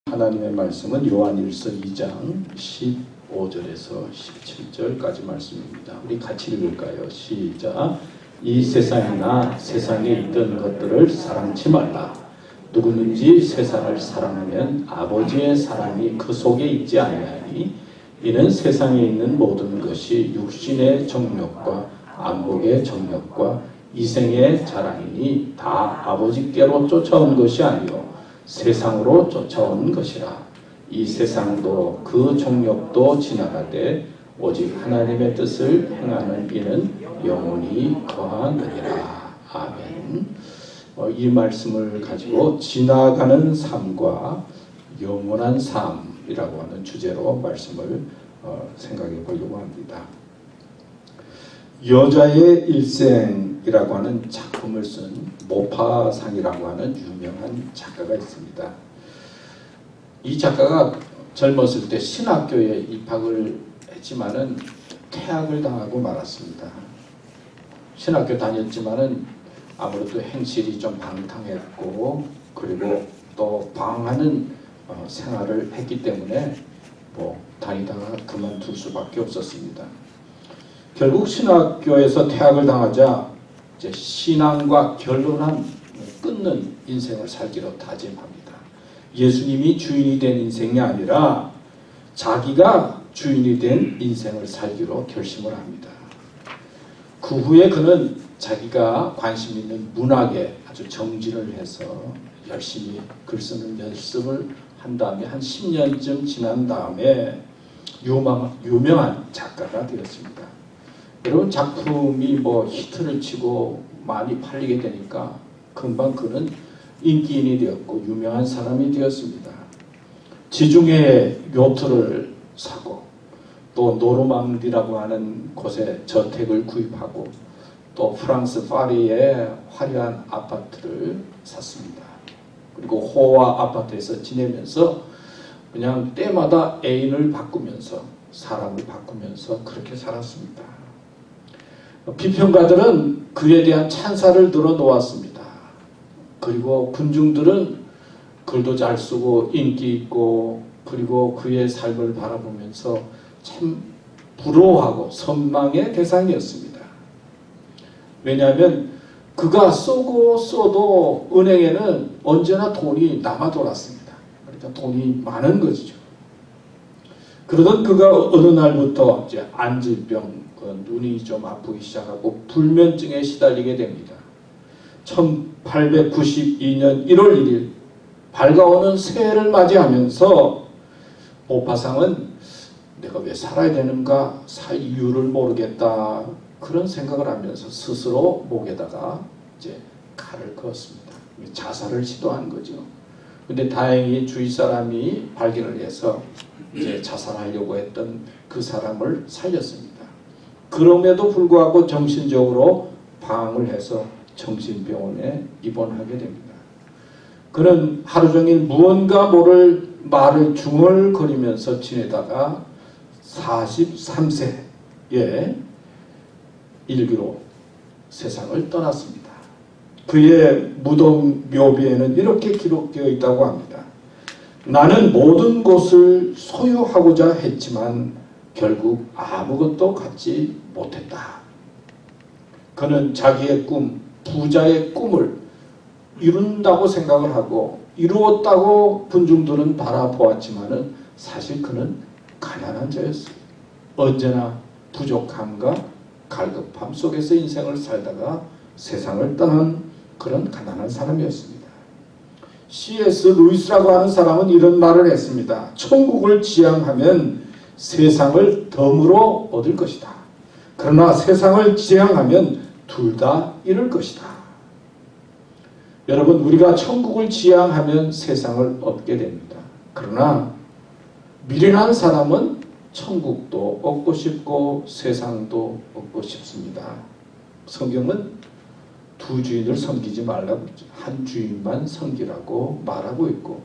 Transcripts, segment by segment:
하나님의 말씀은 요한일서 2장 15절에서 17절까지 말씀입니다. 우리 같이 읽을까요? 시작. 이 세상이나 세상에 있던 것들을 사랑치 말라. 누구든지 세상을 사랑하면 아버지의 사랑이 그 속에 있지 아니하니 이는 세상에 있는 모든 것이 육신의 정욕과 안목의 정욕과 이생의 자랑이니 다 아버지께로 쫓아온 것이 아니요 세상으로 쫓아온 것이라. 이 세상도 그 정욕도 지나가되 오직 하나님의 뜻을 행하는 이는 영원히 거하느니라. 아멘. 이 말씀을 가지고 지나가는 삶과 영원한 삶이라고 하는 주제로 말씀을 생각해 보려고 합니다. 여자의 일생이라고 하는 작품을 쓴 모파상이라고 하는 유명한 작가가 있습니다. 이 작가가 젊었을 때 신학교에 입학을 했지만은 퇴학을 당하고 말았습니다. 신학교 다녔지만은 아무래도 행실이 좀 방탕했고 그리고 또 방황하는 생활을 했기 때문에 다니다가 그만둘 수밖에 없었습니다. 결국 신학교에서 퇴학을 당하자 이제 신앙과 결론한 끊는 인생을 살기로 다짐합니다. 예수님이 주인이 된 인생이 아니라 자기가 주인이 된 인생을 살기로 결심을 합니다. 그 후에 그는 자기가 관심 있는 문학에 아주 정진을 해서 열심히 글 쓰는 연습을 한 다음에 한 10년쯤 지난 다음에 유명한 작가가 되었습니다. 여러분, 작품이 히트를 치고 많이 팔리게 되니까 금방 그는 인기인이 되었고 유명한 사람이 되었습니다. 지중해 요트를 사고 또 노르망디라고 하는 곳에 저택을 구입하고 또 프랑스 파리에 화려한 아파트를 샀습니다. 그리고 호화 아파트에서 지내면서 그냥 때마다 애인을 바꾸면서 사람을 바꾸면서 그렇게 살았습니다. 비평가들은 그에 대한 찬사를 늘어놓았습니다. 그리고 군중들은 글도 잘 쓰고 인기 있고 그리고 그의 삶을 바라보면서 참 부러워하고 선망의 대상이었습니다. 왜냐하면 그가 쏘고 쏘도 은행에는 언제나 돈이 남아 돌았습니다. 그러니까 돈이 많은 것이죠. 그러던 그가 어느 날부터 이제 안질병, 눈이 좀 아프기 시작하고 불면증에 시달리게 됩니다. 1892년 1월 1일 밝아오는 새해를 맞이하면서 모파상은 내가 왜 살아야 되는가, 살 이유를 모르겠다 그런 생각을 하면서 스스로 목에다가 이제 칼을 그었습니다. 자살을 시도한 거죠. 근데 다행히 주위 사람이 발견을 해서 이제 자살하려고 했던 그 사람을 살렸습니다. 그럼에도 불구하고 정신적으로 방황을 해서 정신병원에 입원하게 됩니다. 그는 하루 종일 무언가 모를 말을 중얼거리면서 지내다가 43세에 일기로 세상을 떠났습니다. 그의 무덤 묘비에는 이렇게 기록되어 있다고 합니다. 나는 모든 것을 소유하고자 했지만 결국 아무것도 갖지 못했다. 그는 자기의 꿈, 부자의 꿈을 이룬다고 생각을 하고 이루었다고 군중들은 바라보았지만은 사실 그는 가난한 자였어요. 언제나 부족함과 갈급함 속에서 인생을 살다가 세상을 떠난 그런 가난한 사람이었습니다. C.S. 루이스라고 하는 사람은 이런 말을 했습니다. 천국을 지향하면 세상을 덤으로 얻을 것이다. 그러나 세상을 지향하면 둘 다 잃을 것이다. 여러분, 우리가 천국을 지향하면 세상을 얻게 됩니다. 그러나 미련한 사람은 천국도 얻고 싶고 세상도 얻고 싶습니다. 성경은 두 주인을 섬기지 말라고 했죠. 한 주인만 섬기라고 말하고 있고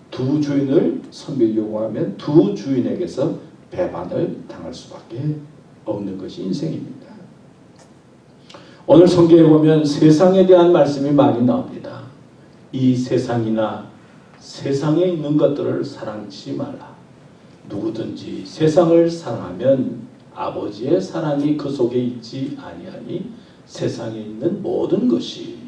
두 주인을 섬기려고 하면 두 주인에게서 배반을 당할 수밖에 없는 것이 인생입니다. 오늘 성경에 보면 세상에 대한 말씀이 많이 나옵니다. 이 세상이나 세상에 있는 것들을 사랑치 말라. 누구든지 세상을 사랑하면 아버지의 사랑이 그 속에 있지 아니하니 세상에 있는 모든 것이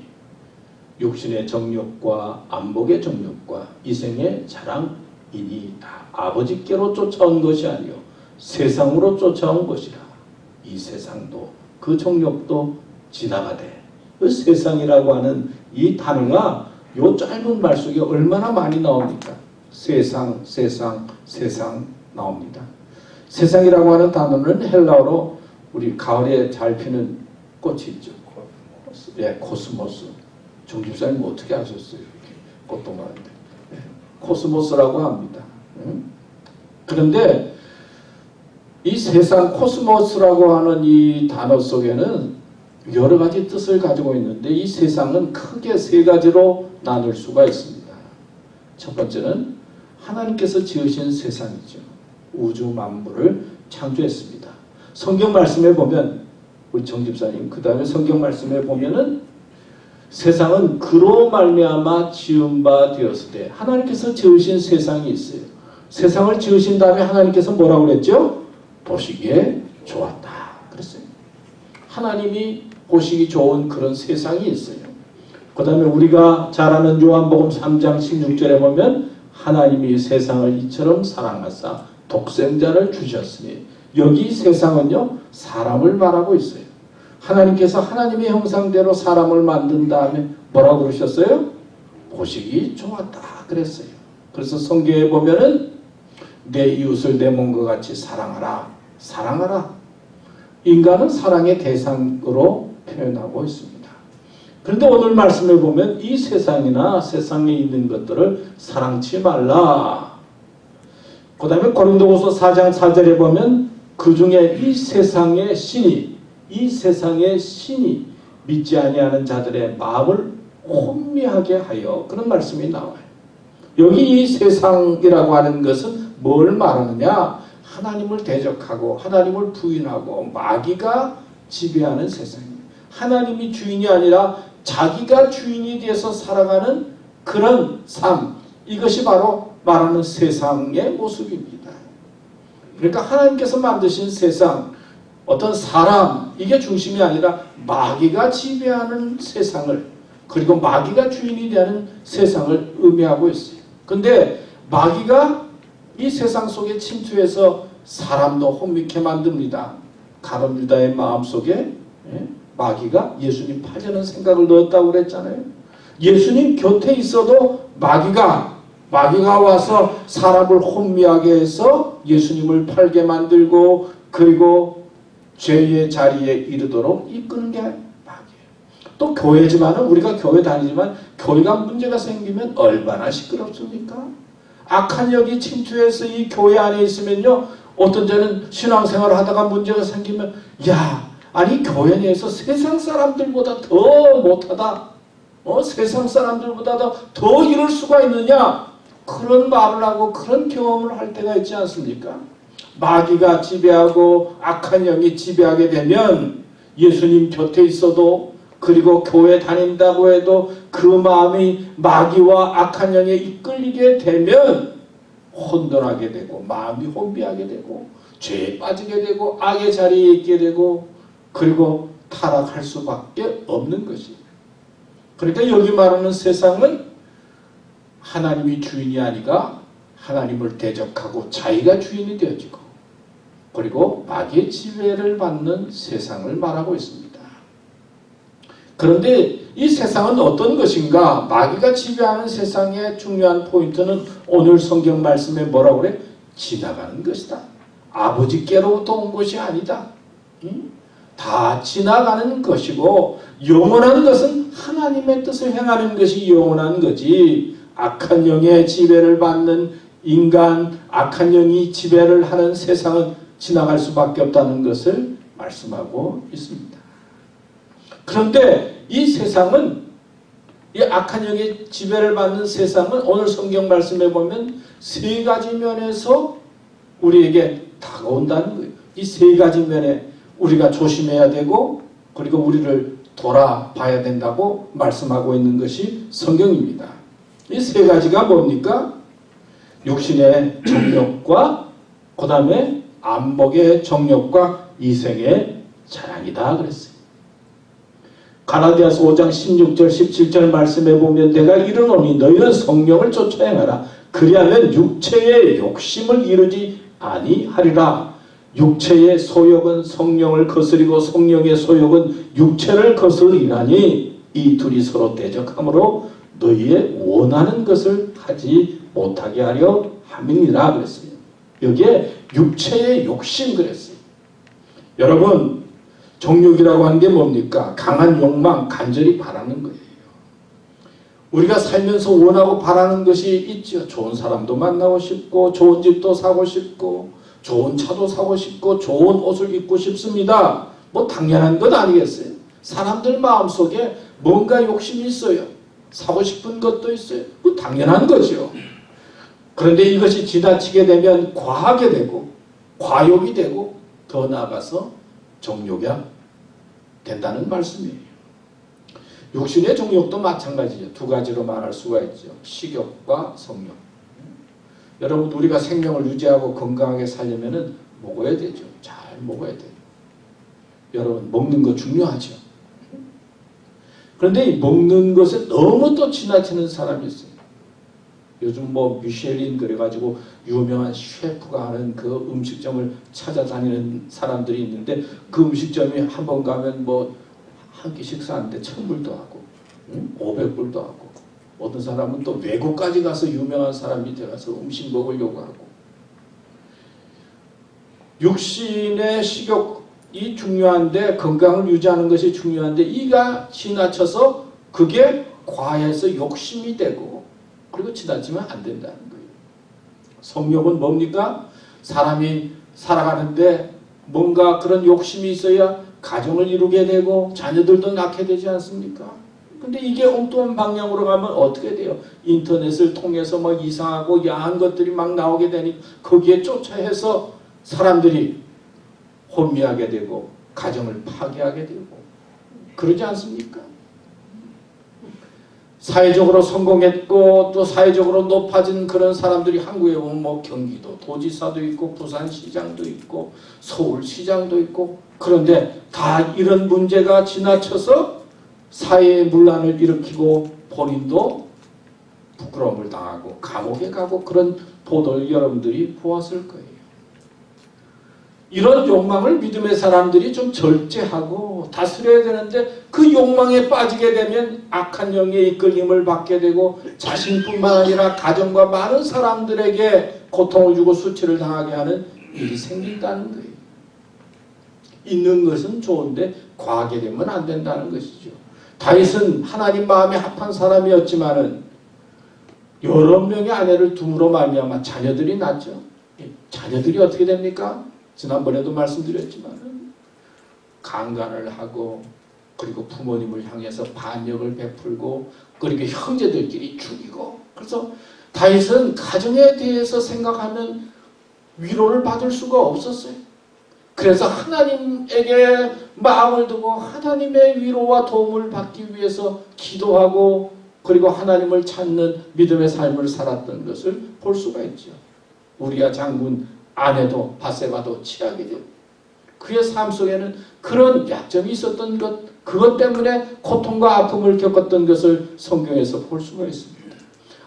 육신의 정욕과 안목의 정욕과 이생의 자랑이니 다 아버지께로 쫓아온 것이 아니요 세상으로 쫓아온 것이라. 이 세상도 그 정욕도 지나가되 그 세상이라고 하는 이 단어가 요 짧은 말 속에 얼마나 많이 나옵니까? 세상, 세상, 세상 나옵니다. 세상이라고 하는 단어는 헬라어로 우리 가을에 잘 피는 꽃이 있죠. 예, 코스모스. 정집사님 뭐 어떻게 하셨어요? 이렇게 꽃도 많은데. 예, 코스모스라고 합니다. 그런데 이 세상 코스모스라고 하는 이 단어 속에는 여러 가지 뜻을 가지고 있는데 이 세상은 크게 세 가지로 나눌 수가 있습니다. 첫 번째는 하나님께서 지으신 세상이죠. 우주 만물을 창조했습니다. 성경 말씀에 보면 우리 정집사님 그 다음에 성경 말씀에 보면은 세상은 그로 말미암아 지은 바 되었으되 하나님께서 지으신 세상이 있어요. 세상을 지으신 다음에 하나님께서 뭐라고 그랬죠? 보시기에 좋았다 그랬어요. 하나님이 보시기 좋은 그런 세상이 있어요. 그 다음에 우리가 잘 아는 요한복음 3장 16절에 보면 하나님이 세상을 이처럼 사랑하사 독생자를 주셨으니 여기 세상은요 사람을 말하고 있어요. 하나님께서 하나님의 형상대로 사람을 만든 다음에 뭐라고 그러셨어요? 보시기 좋았다 그랬어요. 그래서 성경에 보면은 내 이웃을 내 몸과 같이 사랑하라 사랑하라. 인간은 사랑의 대상으로 표현하고 있습니다. 그런데 오늘 말씀에 보면 이 세상이나 세상에 있는 것들을 사랑치 말라. 그 다음에 고린도후서 4장 4절에 보면 그 중에 이 세상의 신이 믿지 아니하는 자들의 마음을 혼미하게 하여 그런 말씀이 나와요. 여기 이 세상이라고 하는 것은 뭘 말하느냐? 하나님을 대적하고 하나님을 부인하고 마귀가 지배하는 세상입니다. 하나님이 주인이 아니라 자기가 주인이 돼서 살아가는 그런 삶, 이것이 바로 말하는 세상의 모습입니다. 그러니까 하나님께서 만드신 세상, 어떤 사람, 이게 중심이 아니라 마귀가 지배하는 세상을, 그리고 마귀가 주인이 되는 세상을 의미하고 있어요. 근데 마귀가 이 세상 속에 침투해서 사람도 혼미케 만듭니다. 가룟 유다의 마음속에 마귀가 예수님 팔려는 생각을 넣었다고 그랬잖아요. 예수님 곁에 있어도 마귀가 와서 사람을 혼미하게 해서 예수님을 팔게 만들고 그리고 죄의 자리에 이르도록 이끄는 게 마귀예요. 또 교회지만은 우리가 교회 다니지만 교회가 문제가 생기면 얼마나 시끄럽습니까? 악한 영이 침투해서 이 교회 안에 있으면요, 어떤 때는 신앙생활을 하다가 문제가 생기면 아니 교회 내에서 세상 사람들보다 더 못하다, 세상 사람들보다 더 이럴 수가 있느냐, 그런 말을 하고 그런 경험을 할 때가 있지 않습니까? 마귀가 지배하고 악한 영이 지배하게 되면 예수님 곁에 있어도 그리고 교회 다닌다고 해도 그 마음이 마귀와 악한 영에 이끌리게 되면 혼돈하게 되고 마음이 혼비하게 되고 죄에 빠지게 되고 악의 자리에 있게 되고 그리고 타락할 수밖에 없는 것이에요. 그러니까 여기 말하는 세상은 하나님이 주인이 아니라 하나님을 대적하고 자기가 주인이 되어지고 그리고 마귀의 지배를 받는 세상을 말하고 있습니다. 그런데 이 세상은 어떤 것인가? 마귀가 지배하는 세상의 중요한 포인트는 오늘 성경 말씀에 뭐라고 그래? 지나가는 것이다. 아버지께로부터 온 것이 아니다. 다 지나가는 것이고 영원한 것은 하나님의 뜻을 행하는 것이 영원한 거지, 악한 영의 지배를 받는 인간, 악한 영이 지배를 하는 세상은 지나갈 수밖에 없다는 것을 말씀하고 있습니다. 그런데 이 세상은, 이 악한 영의 지배를 받는 세상은 오늘 성경 말씀에 보면 세 가지 면에서 우리에게 다가온다는 거예요. 이 세 가지 면에 우리가 조심해야 되고 그리고 우리를 돌아봐야 된다고 말씀하고 있는 것이 성경입니다. 이 세 가지가 뭡니까? 육신의 정욕과 그 다음에 안목의 정욕과 이생의 자랑이다 그랬어요. 갈라디아서 5장 16절 17절 말씀에 보면 내가 이르노니 너희는 성령을 쫓아 행하라. 그리하면 육체의 욕심을 이루지 아니하리라. 육체의 소욕은 성령을 거스리고 성령의 소욕은 육체를 거스리라니 이 둘이 서로 대적하므로 너희의 원하는 것을 하지 못하게 하려 함이니라 그랬어요. 여기에 육체의 욕심 그랬어요. 여러분, 정욕이라고 하는 게 뭡니까? 강한 욕망, 간절히 바라는 거예요. 우리가 살면서 원하고 바라는 것이 있죠. 좋은 사람도 만나고 싶고, 좋은 집도 사고 싶고, 좋은 차도 사고 싶고, 좋은 옷을 입고 싶습니다. 뭐 당연한 것 아니겠어요? 사람들 마음속에 뭔가 욕심이 있어요. 사고 싶은 것도 있어요. 뭐 당연한 거죠. 그런데 이것이 지나치게 되면 과하게 되고, 과욕이 되고, 더 나아가서 정욕이 된다는 말씀이에요. 육신의 정욕도 마찬가지죠. 두 가지로 말할 수가 있죠. 식욕과 성욕. 여러분, 우리가 생명을 유지하고 건강하게 살려면 먹어야 되죠. 잘 먹어야 돼요. 여러분, 먹는 거 중요하죠. 그런데 이 먹는 것에 너무 또 지나치는 사람이 있어요. 요즘 뭐 미쉐린 그래가지고 유명한 셰프가 하는 그 음식점을 찾아다니는 사람들이 있는데 그 음식점에 한 번 가면 뭐 한 끼 식사하는데 1,000불도 하고 500불도 하고 어떤 사람은 또 외국까지 가서 유명한 사람이 돼가서 음식 먹으려고 하고 육신의 식욕이 중요한데 건강을 유지하는 것이 중요한데 이가 지나쳐서 그게 과해서 욕심이 되고 그리고 지나치면 안 된다는 거예요. 성욕은 뭡니까? 사람이 살아가는데 뭔가 그런 욕심이 있어야 가정을 이루게 되고 자녀들도 낳게 되지 않습니까? 근데 이게 엉뚱한 방향으로 가면 어떻게 돼요? 인터넷을 통해서 뭐 이상하고 야한 것들이 막 나오게 되니 거기에 쫓아해서 사람들이 혼미하게 되고 가정을 파괴하게 되고 그러지 않습니까? 사회적으로 성공했고 또 사회적으로 높아진 그런 사람들이 한국에 오면 뭐 경기도 도지사도 있고 부산시장도 있고 서울시장도 있고 그런데 다 이런 문제가 지나쳐서 사회의 문란을 일으키고 본인도 부끄러움을 당하고 감옥에 가고 그런 보도를 여러분들이 보았을 거예요. 이런 욕망을 믿음의 사람들이 좀 절제하고 다스려야 되는데 그 욕망에 빠지게 되면 악한 영의 이끌림을 받게 되고 자신뿐만 아니라 가정과 많은 사람들에게 고통을 주고 수치를 당하게 하는 일이 생긴다는 거예요. 있는 것은 좋은데 과하게 되면 안 된다는 것이죠. 다윗은 하나님 마음에 합한 사람이었지만은 여러 명의 아내를 둠으로 말미암아 자녀들이 낳죠. 자녀들이 어떻게 됩니까? 지난번에도 말씀드렸지만 강간을 하고 그리고 부모님을 향해서 반역을 베풀고 그리고 형제들끼리 죽이고 그래서 다윗은 가정에 대해서 생각하면 위로를 받을 수가 없었어요. 그래서 하나님에게 마음을 두고 하나님의 위로와 도움을 받기 위해서 기도하고 그리고 하나님을 찾는 믿음의 삶을 살았던 것을 볼 수가 있죠. 우리야 장군 아내도 바세바도 취하게 되고 그의 삶 속에는 그런 약점이 있었던 것 그것 때문에 고통과 아픔을 겪었던 것을 성경에서 볼 수가 있습니다.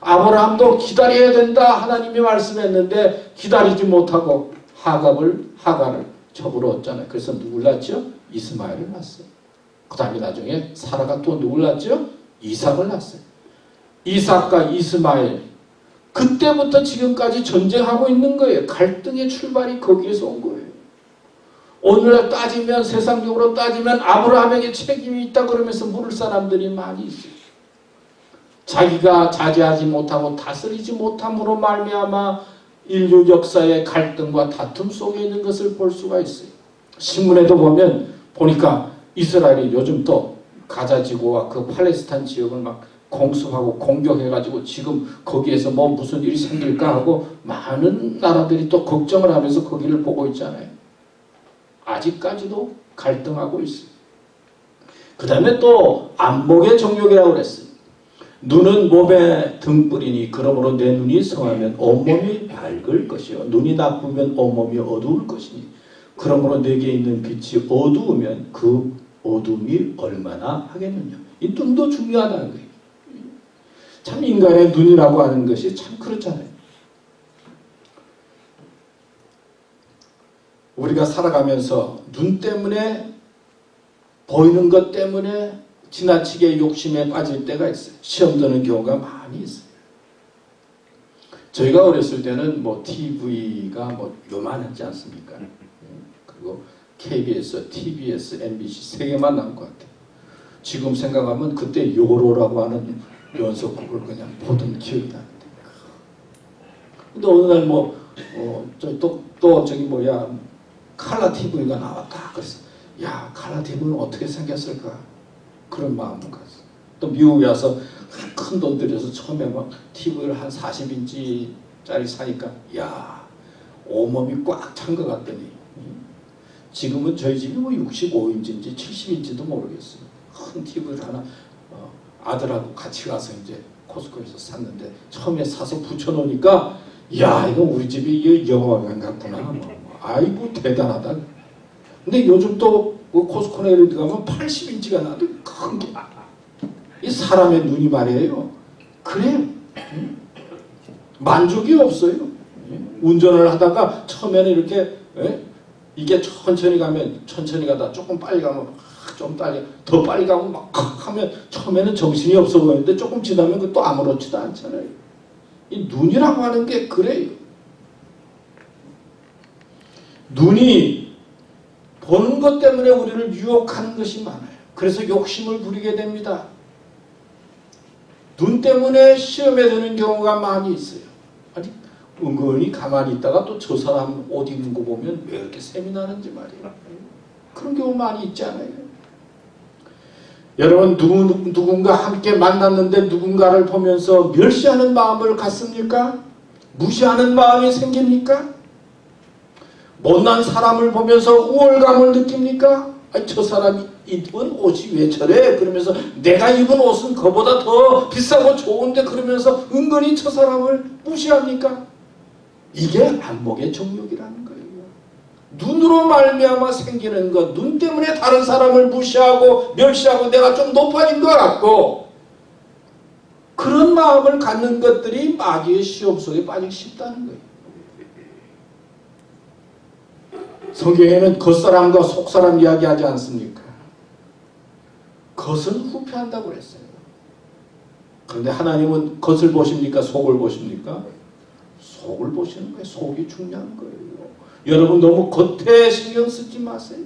아브라함도 기다려야 된다 하나님이 말씀했는데 기다리지 못하고 하갈을 첩으로었잖아요. 그래서 누굴 낳았죠? 이스마엘을 낳았어요. 그 다음에 나중에 사라가 또 누굴 낳았죠? 이삭을 낳았어요. 이삭과 이스마엘 그때부터 지금까지 전쟁하고 있는 거예요. 갈등의 출발이 거기에서 온 거예요. 오늘날 따지면 세상적으로 따지면 아브라함에게 책임이 있다 그러면서 물을 사람들이 많이 있어요. 자기가 자제하지 못하고 다스리지 못함으로 말미암아 인류 역사의 갈등과 다툼 속에 있는 것을 볼 수가 있어요. 신문에도 보니까 이스라엘이 요즘 또 가자 지구와 그 팔레스타인 지역을 막 공습하고 공격해가지고 지금 거기에서 뭐 무슨 일이 생길까 하고 많은 나라들이 또 걱정을 하면서 거기를 보고 있잖아요. 아직까지도 갈등하고 있어요. 그 다음에 또 안목의 정욕이라고 그랬어요. 눈은 몸의 등불이니 그러므로 내 눈이 성하면 온몸이 밝을 것이요 눈이 나쁘면 온몸이 어두울 것이니 그러므로 내게 있는 빛이 어두우면 그 어둠이 얼마나 하겠느냐. 이 눈도 중요하다는 거예요. 참 인간의 눈이라고 하는 것이 참 그렇잖아요. 우리가 살아가면서 눈 때문에 보이는 것 때문에 지나치게 욕심에 빠질 때가 있어요. 시험 드는 경우가 많이 있어요. 저희가 어렸을 때는 뭐 TV가 뭐 요만하지 않습니까? 그리고 KBS, TBS, MBC 세 개만 나온 것 같아요. 지금 생각하면 그때 요로라고 하는 연속극을 그냥 보던 기억이 나는데. 근데 어느 날 저기 칼라 TV가 나왔다. 그래서 야, 칼라 TV는 어떻게 생겼을까? 그런 마음을 가졌어. 또 미국에 와서 큰 돈 들여서 처음에 막 TV를 한 40인치짜리 사니까 야, 온몸이 꽉 찬 것 같더니 지금은 저희 집이 뭐 65인치인지 70인치도 모르겠어요. 큰 TV를 하나 아들하고 같이 가서 이제 코스코에서 샀는데 처음에 사서 붙여놓으니까 야, 이거 우리 집이 영화관 같구나. 아이고 대단하다. 근데 요즘 또 코스코나 이런 데 가면 80인치가 나도 큰 게 이 사람의 눈이 말이에요. 그래 만족이 없어요. 운전을 하다가 처음에는 이렇게 이게 천천히 가면 천천히 가다 조금 빨리 가면 좀 빨리 더 빨리 가면 막 하면 처음에는 정신이 없어 보이는데 조금 지나면 그것도 아무렇지도 않잖아요. 이 눈이라고 하는 게 그래요. 눈이 보는 것 때문에 우리를 유혹하는 것이 많아요. 그래서 욕심을 부리게 됩니다. 눈 때문에 시험에 드는 경우가 많이 있어요. 아니 은근히 가만히 있다가 또 저 사람 옷 입는 거 보면 왜 이렇게 샘이 나는지 말이에요. 그런 경우 많이 있지 않아요? 여러분 누군가 함께 만났는데 누군가를 보면서 멸시하는 마음을 갖습니까? 무시하는 마음이 생깁니까? 못난 사람을 보면서 우월감을 느낍니까? 아니, 저 사람이 입은 옷이 왜 저래? 그러면서 내가 입은 옷은 그보다 더 비싸고 좋은데 그러면서 은근히 저 사람을 무시합니까? 이게 안목의 정욕이라는 거예요. 눈으로 말미암아 생기는 것, 눈 때문에 다른 사람을 무시하고 멸시하고 내가 좀 높아진 것 같고 그런 마음을 갖는 것들이 마귀의 시험 속에 빠지기 쉽다는 거예요. 성경에는 겉사람과 속사람 이야기하지 않습니까? 겉은 후패한다고 그랬어요. 그런데 하나님은 겉을 보십니까? 속을 보십니까? 속을 보시는 거예요. 속이 중요한 거예요. 여러분 너무 겉에 신경 쓰지 마세요.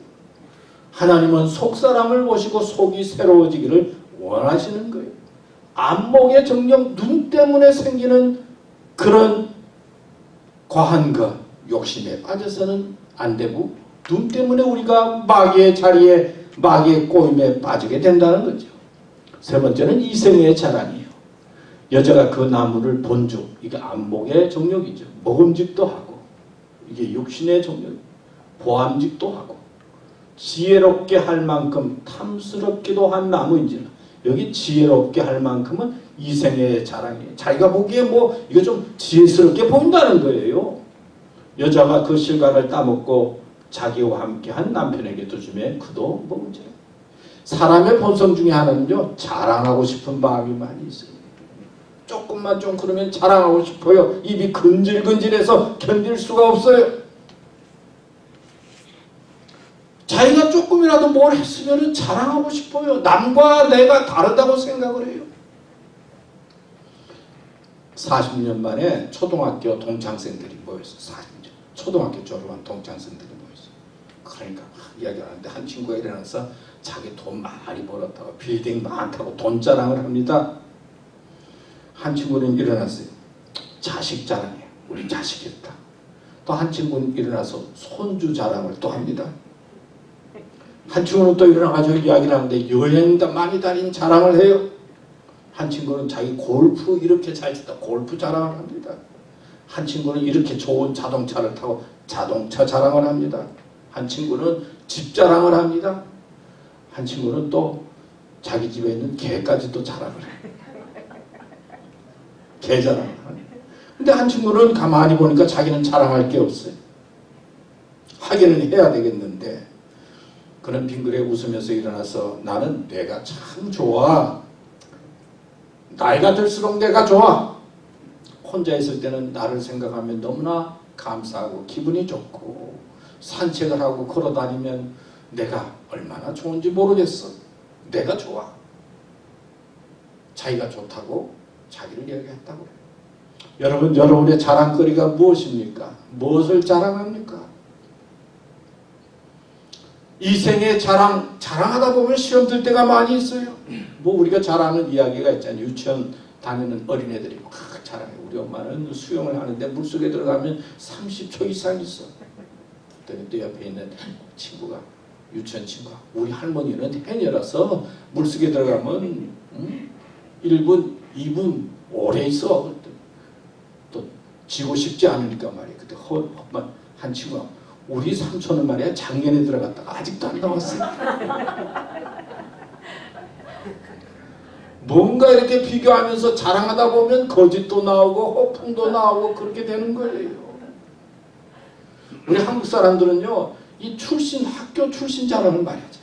하나님은 속사람을 보시고 속이 새로워지기를 원하시는 거예요. 안목의 정령, 눈 때문에 생기는 그런 과한 것, 욕심에 빠져서는 안 되고 눈 때문에 우리가 마귀의 자리에 마귀의 꼬임에 빠지게 된다는 거죠. 세 번째는 이생의 자랑이에요. 여자가 그 나무를 본즉 이게 안목의 정욕이죠. 먹음직도 하고 이게 육신의 정욕, 보암직도 하고 지혜롭게 할 만큼 탐스럽기도 한 나무인지라. 여기 지혜롭게 할 만큼은 이생의 자랑이에요. 자기가 보기에 뭐 이거 좀 지혜스럽게 보인다는 거예요. 여자가 그 실과를 따먹고 자기와 함께한 남편에게도 주매 그도 먹은지라. 사람의 본성 중에 하나는요, 자랑하고 싶은 마음이 많이 있어요. 조금만 좀 그러면 자랑하고 싶어요. 입이 근질근질해서 견딜 수가 없어요. 자기가 조금이라도 뭘 했으면 자랑하고 싶어요. 남과 내가 다르다고 생각을 해요. 40년 만에 초등학교 동창생들이 모였어요. 40년. 초등학교 졸업한 동창생들이 모였어요. 그러니까 이야기를 하는데 한 친구가 일어나서 자기 돈 많이 벌었다고 빌딩 많다고 돈 자랑을 합니다. 한 친구는 일어났어요. 자식 자랑해. 우리 자식이 있다. 또 한 친구는 일어나서 손주 자랑을 또 합니다. 한 친구는 또 일어나가지고 이야기를 하는데 여행 많이 다닌 자랑을 해요. 한 친구는 자기 골프 이렇게 잘 치다 골프 자랑을 합니다. 한 친구는 이렇게 좋은 자동차를 타고 자동차 자랑을 합니다. 한 친구는 집 자랑을 합니다. 한 친구는 또 자기 집에 있는 개까지도 자랑을 해요. 개자랑을 하네. 근데 한 친구는 가만히 보니까 자기는 자랑할 게 없어요. 하기는 해야 되겠는데 그는 빙그레 웃으면서 일어나서 나는 내가 참 좋아. 나이가 들수록 내가 좋아. 혼자 있을 때는 나를 생각하면 너무나 감사하고 기분이 좋고 산책을 하고 걸어다니면 내가 얼마나 좋은지 모르겠어. 내가 좋아. 자기가 좋다고 자기를 얘기했다고 그래요. 여러분, 여러분의 자랑거리가 무엇입니까? 무엇을 자랑합니까? 이 생에 자랑하다 보면 시험 들 때가 많이 있어요. 뭐 우리가 잘하는 이야기가 있잖아요. 유치원 다니는 어린애들이 막 자랑해. 우리 엄마는 수영을 하는데 물속에 들어가면 30초 이상 있어. 또 옆에 있는 친구가, 유치원 친구가, 우리 할머니는 해녀라서 물속에 들어가면 1분, 2분 오래 있어. 또 지고 싶지 않으니까 말이야. 그때 한 친구가 우리 삼촌은 말이야 작년에 들어갔다가 아직도 안 나왔어요. 뭔가 이렇게 비교하면서 자랑하다 보면 거짓도 나오고 허풍도 나오고 그렇게 되는 거예요. 우리 한국 사람들은요, 이 학교 출신 자랑을 많이 하죠.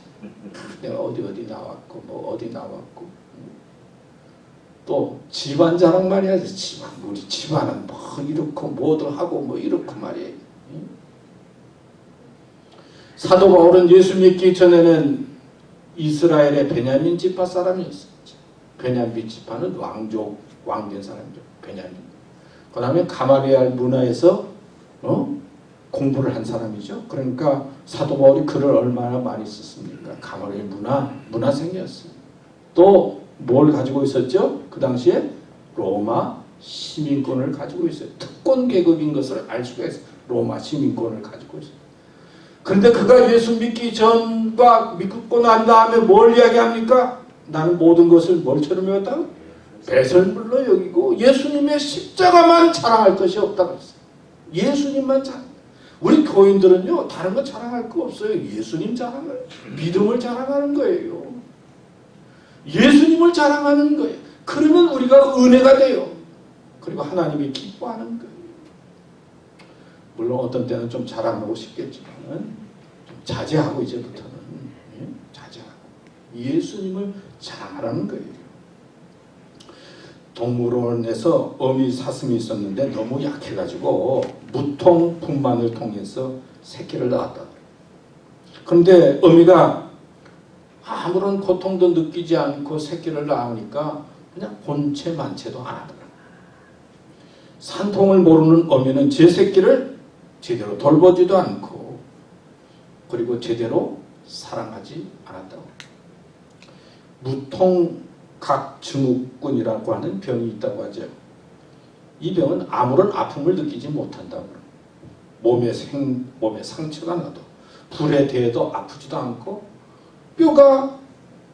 내가 어디 나왔고 뭐 어디 나왔고, 또 집안 자랑 많이 하죠. 우리 집안은 뭐 이렇고 뭐도 하고 뭐 이렇고 말이에요. 사도 바울은 예수 믿기 전에는 이스라엘의 베냐민 지파 사람이었어요. 베냐민 지파는 왕된 사람이죠. 베냐민. 그 다음에 가마리알 문화에서 공부를 한 사람이죠. 그러니까 사도 바울이 글을 얼마나 많이 썼습니까? 가마리알 문화생이었어요. 또 뭘 가지고 있었죠? 그 당시에 로마 시민권을 가지고 있어요. 특권 계급인 것을 알 수가 있어요. 로마 시민권을 가지고 있어요. 그런데 그가 예수 믿기 전과 믿고 난 다음에 뭘 이야기합니까? 나는 모든 것을 뭘처럼 여겼다고? 배설물로 여기고 예수님의 십자가만 자랑할 것이 없다고 했어요. 예수님만 자랑. 우리 교인들은요, 다른 거 자랑할 거 없어요. 예수님 자랑을, 믿음을 자랑하는 거예요. 예수님을 자랑하는 거예요. 그러면 우리가 은혜가 돼요. 그리고 하나님이 기뻐하는 거예요. 물론 어떤 때는 좀 자랑하고 싶겠지만 좀 자제하고 이제부터는 자제하고 예수님을 자랑하라는 거예요. 동물원에서 어미 사슴이 있었는데 너무 약해가지고 무통 분만을 통해서 새끼를 낳았다. 그런데 어미가 아무런 고통도 느끼지 않고 새끼를 낳으니까 그냥 본체 만체도 안 하더라. 산통을 모르는 어미는 제 새끼를 제대로 돌보지도 않고 그리고 제대로 사랑하지 않았다고. 무통각증후군이라고 하는 병이 있다고 하죠. 이 병은 아무런 아픔을 느끼지 못한다고. 몸에 상처가 나도 불에 대해도 아프지도 않고 뼈가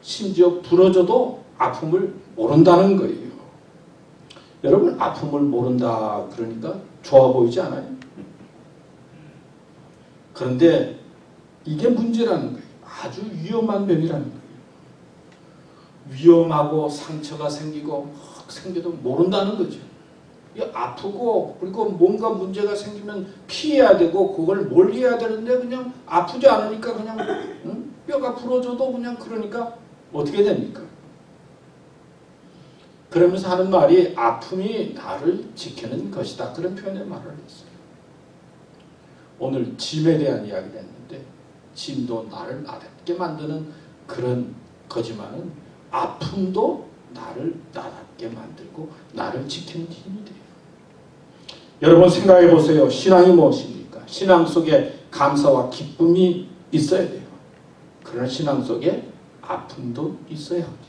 심지어 부러져도 아픔을 모른다는 거예요. 여러분, 아픔을 모른다 그러니까 좋아 보이지 않아요? 그런데 이게 문제라는 거예요. 아주 위험한 병이라는 거예요. 위험하고 상처가 생기고 생겨도 모른다는 거죠. 아프고 그리고 뭔가 문제가 생기면 피해야 되고 그걸 멀리해야 되는데 그냥 아프지 않으니까 그냥 뼈가 부러져도 그냥 그러니까 어떻게 됩니까? 그러면서 하는 말이 아픔이 나를 지키는 것이다. 그런 표현의 말을 했어요. 오늘 짐에 대한 이야기를 했는데 짐도 나를 나답게 만드는 그런 거지만은 아픔도 나를 나답게 만들고 나를 지키는 힘이 돼요. 여러분 생각해 보세요. 신앙이 무엇입니까? 신앙 속에 감사와 기쁨이 있어야 돼요. 그러나 신앙 속에 아픔도 있어야 합니다.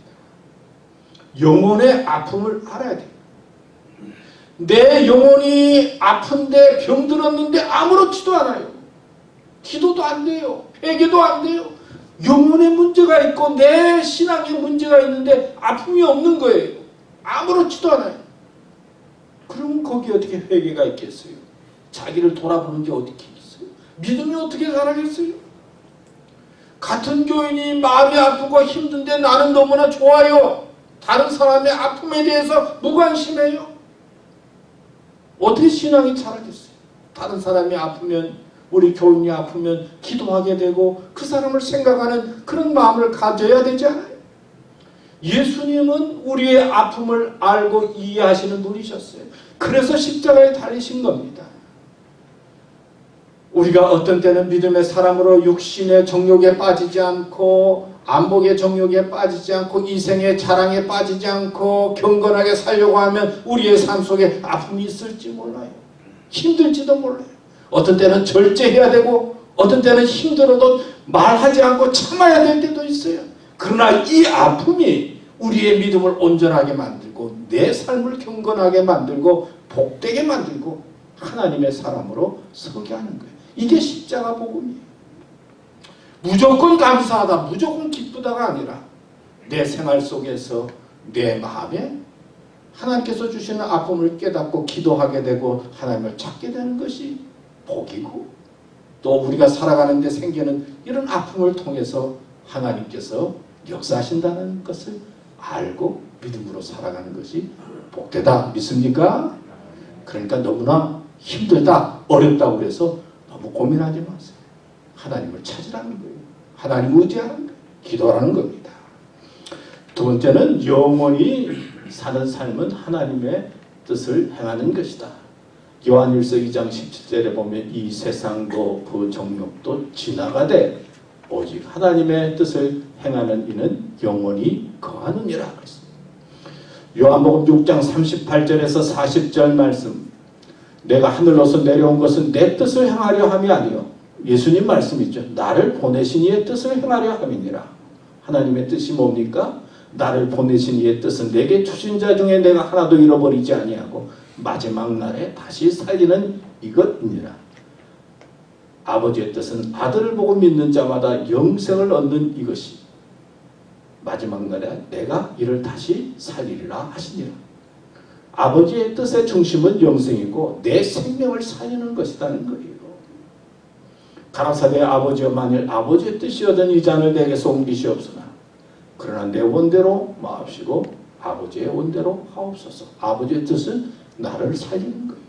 영혼의 아픔을 알아야 돼요. 내 영혼이 아픈데 병들었는데 아무렇지도 않아요. 기도도 안 돼요. 회개도 안 돼요. 영혼에 문제가 있고 내 신앙에 문제가 있는데 아픔이 없는 거예요. 아무렇지도 않아요. 그럼 거기 어떻게 회개가 있겠어요? 자기를 돌아보는 게 어떻게 있어요? 믿음이 어떻게 자라겠어요? 같은 교인이 마음이 아프고 힘든데 나는 너무나 좋아요. 다른 사람의 아픔에 대해서 무관심해요. 어떻게 신앙이 자라겠어요? 다른 사람이 아프면, 우리 교인이 아프면 기도하게 되고 그 사람을 생각하는 그런 마음을 가져야 되지 않아요? 예수님은 우리의 아픔을 알고 이해하시는 분이셨어요. 그래서 십자가에 달리신 겁니다. 우리가 어떤 때는 믿음의 사람으로 육신의 정욕에 빠지지 않고 안목의 정욕에 빠지지 않고 이생의 자랑에 빠지지 않고 경건하게 살려고 하면 우리의 삶 속에 아픔이 있을지 몰라요. 힘들지도 몰라요. 어떤 때는 절제해야 되고 어떤 때는 힘들어도 말하지 않고 참아야 될 때도 있어요. 그러나 이 아픔이 우리의 믿음을 온전하게 만들고 내 삶을 경건하게 만들고 복되게 만들고 하나님의 사람으로 서게 하는 거예요. 이게 십자가 복음이에요. 무조건 감사하다, 무조건 기쁘다가 아니라 내 생활 속에서 내 마음에 하나님께서 주시는 아픔을 깨닫고 기도하게 되고 하나님을 찾게 되는 것이 복이고, 또 우리가 살아가는 데 생기는 이런 아픔을 통해서 하나님께서 역사하신다는 것을 알고 믿음으로 살아가는 것이 복되다. 믿습니까? 그러니까 너무나 힘들다, 어렵다고 해서 너무 고민하지 마세요. 하나님을 찾으라는 거예요. 하나님을 의지하는 거예요. 기도하는 겁니다. 두 번째는 영원히 사는 삶은 하나님의 뜻을 행하는 것이다. 요한일서 2장 17절에 보면 이 세상도 그 정욕도 지나가되 오직 하나님의 뜻을 행하는 이는 영원히 거하느니라 그랬습니다. 요한복음 6장 38절에서 40절 말씀, 내가 하늘로서 내려온 것은 내 뜻을 행하려 함이 아니요, 예수님 말씀이죠. 나를 보내신 이의 뜻을 행하려 함이니라. 하나님의 뜻이 뭡니까? 나를 보내신 이의 뜻은 내게 주신 자 중에 내가 하나도 잃어버리지 아니하고 마지막 날에 다시 살리는 이것이니라. 아버지의 뜻은 아들을 보고 믿는 자마다 영생을 얻는 이것이 마지막 날에 내가 이를 다시 살리리라 하시니라. 아버지의 뜻의 중심은 영생이고 내 생명을 살리는 것이라는 거예요. 가라사대 아버지여, 만일 아버지의 뜻이거든 이 잔을 내게서 옮기시옵소나 그러나 내 원대로 마옵시고 아버지의 원대로 하옵소서. 아버지의 뜻은 나를 살리는 거예요.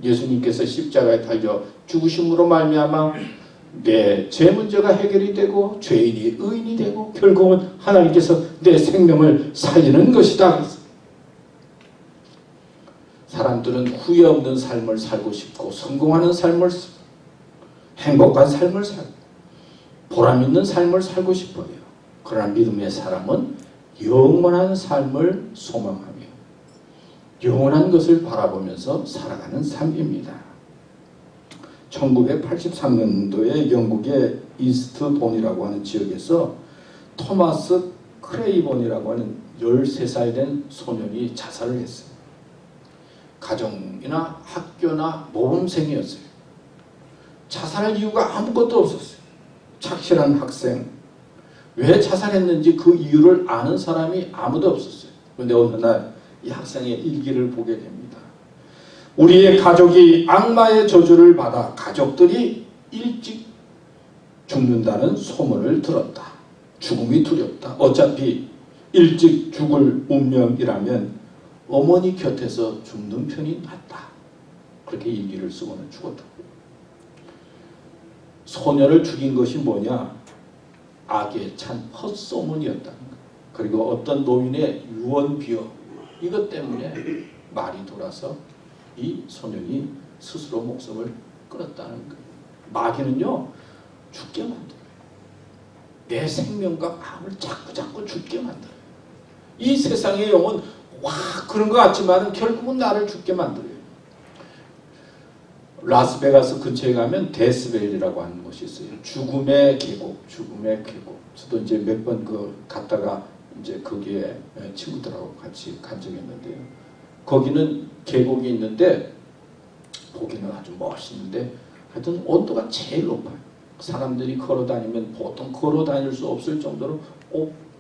예수님께서 십자가에 달려 죽으심으로 말미암아 내 죄 문제가 해결이 되고 죄인이 의인이 되고 결국은 하나님께서 내 생명을 살리는 것이다. 사람들은 후회 없는 삶을 살고 싶고 성공하는 삶을 행복한 삶을 살고 보람 있는 삶을 살고 싶어요. 그러나 믿음의 사람은 영원한 삶을 소망하며 영원한 것을 바라보면서 살아가는 삶입니다. 1983년도에 영국의 이스트본이라고 하는 지역에서 토마스 크레이본이라고 하는 13살 된 소년이 자살을 했어요. 가정이나 학교나 모범생이었어요. 자살할 이유가 아무것도 없었어요. 착실한 학생. 왜 자살했는지 그 이유를 아는 사람이 아무도 없었어요. 그런데 어느 날 이 학생의 일기를 보게 됩니다. 우리의 가족이 악마의 저주를 받아 가족들이 일찍 죽는다는 소문을 들었다. 죽음이 두렵다. 어차피 일찍 죽을 운명이라면 어머니 곁에서 죽는 편이 낫다. 그렇게 일기를 쓰고는 죽었다. 소녀를 죽인 것이 뭐냐? 악에 찬 헛소문이었다는 거예요. 그리고 어떤 노인의 유언비어, 이것 때문에 말이 돌아서 이 소년이 스스로 목숨을 끊었다는 거예요. 마귀는요, 죽게 만들어요. 내 생명과 마음을 자꾸 죽게 만들어요. 이 세상의 영은 와 그런 것 같지만 결국은 나를 죽게 만들어요. 라스베가스 근처에 가면 데스밸리라고 하는 곳이 있어요. 죽음의 계곡. 저도 이제 몇 번 갔다가 이제 거기에 친구들하고 같이 간 적이 있는데요. 거기는 계곡이 있는데 보기는 아주 멋있는데 하여튼 온도가 제일 높아요. 사람들이 걸어다니면 보통 걸어다닐 수 없을 정도로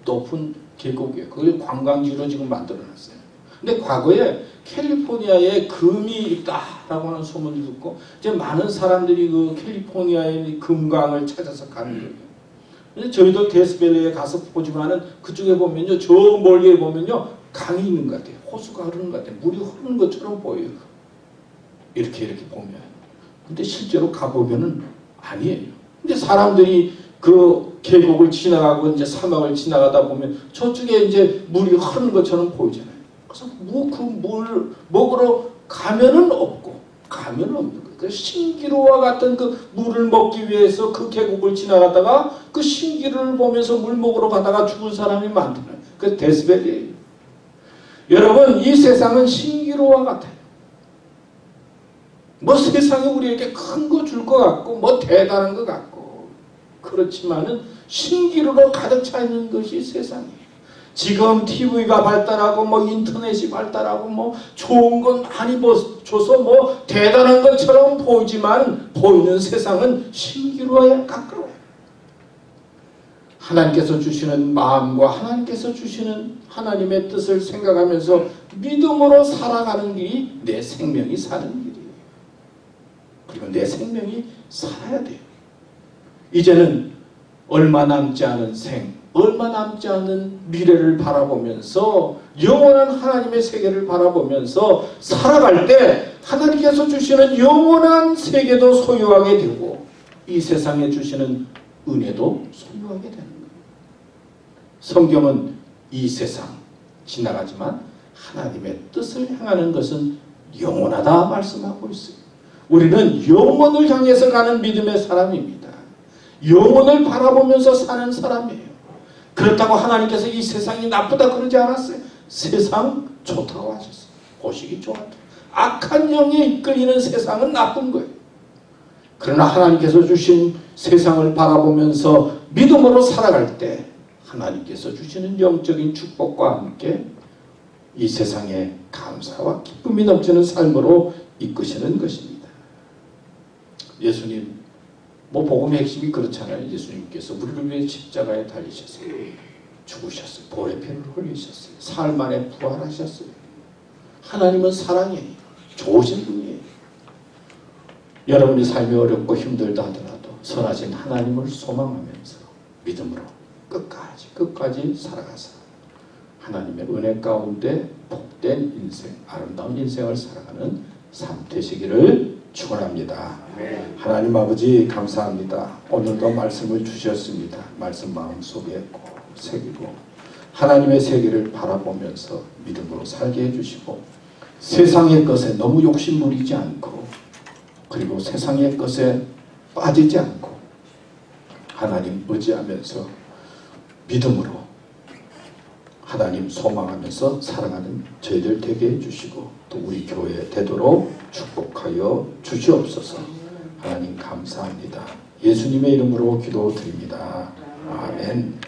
높은 계곡이에요. 그걸 관광지로 지금 만들어놨어요. 근데 과거에 캘리포니아에 금이 있다라고 하는 소문을 듣고 이제 많은 사람들이 그 캘리포니아의 금강을 찾아서 가는 거예요. 근데 저희도 데스밸리에 가서 보지만은 그쪽에 보면요, 저 멀리에 보면요 강이 있는 것 같아요. 호수가 흐르는 것 같아요. 물이 흐르는 것처럼 보여요. 이렇게 보면. 근데 실제로 가보면은 아니에요. 근데 사람들이 그 계곡을 지나가고 이제 사막을 지나가다 보면 저쪽에 이제 물이 흐르는 것처럼 보이잖아요. 그래서 그 물 먹으러 가면은 없고 가면은 없는 거예요. 그 신기루와 같은 그 물을 먹기 위해서 그 계곡을 지나가다가 그 신기루를 보면서 물 먹으러 가다가 죽은 사람이 많잖아요. 그 데스벨이에요. 여러분, 이 세상은 신기루와 같아요. 뭐 세상에 우리에게 큰 거 줄 것 같고 뭐 대단한 것 같고 그렇지만은 신기루로 가득 차 있는 것이 세상이에요. 지금 TV가 발달하고 뭐 인터넷이 발달하고 뭐 좋은 건 많이 줘서 뭐 대단한 것처럼 보이지만 보이는 세상은 신기루에 가까워요. 하나님께서 주시는 마음과 하나님께서 주시는 하나님의 뜻을 생각하면서 믿음으로 살아가는 길이 내 생명이 사는 길이에요. 그리고 내 생명이 살아야 돼요. 이제는 얼마 남지 않은 얼마 남지 않은 미래를 바라보면서 영원한 하나님의 세계를 바라보면서 살아갈 때 하나님께서 주시는 영원한 세계도 소유하게 되고 이 세상에 주시는 은혜도 소유하게 되는 거예요. 성경은 이 세상 지나가지만 하나님의 뜻을 향하는 것은 영원하다 말씀하고 있어요. 우리는 영원을 향해서 가는 믿음의 사람입니다. 영원을 바라보면서 사는 사람이에요. 그렇다고 하나님께서 이 세상이 나쁘다 그러지 않았어요. 세상 좋다고 하셨어요. 보시기 좋았다. 악한 영에 이끌리는 세상은 나쁜 거예요. 그러나 하나님께서 주신 세상을 바라보면서 믿음으로 살아갈 때 하나님께서 주시는 영적인 축복과 함께 이 세상에 감사와 기쁨이 넘치는 삶으로 이끄시는 것입니다. 예수님, 뭐 복음의 핵심이 그렇잖아요. 예수님께서 우리를 위해 십자가에 달리셨어요. 죽으셨어요. 보혈의 피를 흘리셨어요. 사흘 만에 부활하셨어요. 하나님은 사랑이에요. 좋으신 분이에요. 여러분의 삶이 어렵고 힘들다 하더라도 선하신 하나님을 소망하면서 믿음으로 끝까지 살아가서 하나님의 은혜 가운데 복된 인생, 아름다운 인생을 살아가는 삶 되시기를 축원합니다. 하나님 아버지 감사합니다. 오늘도 말씀을 주셨습니다. 말씀 마음속에 꼭 새기고 하나님의 세계를 바라보면서 믿음으로 살게 해주시고 세상의 것에 너무 욕심부리지 않고 그리고 세상의 것에 빠지지 않고 하나님 의지하면서 믿음으로 하나님 소망하면서 살아가는 저희들 되게 해주시고 또 우리 교회 되도록 축복하여 주시옵소서. 하나님 감사합니다. 예수님의 이름으로 기도드립니다. 아멘.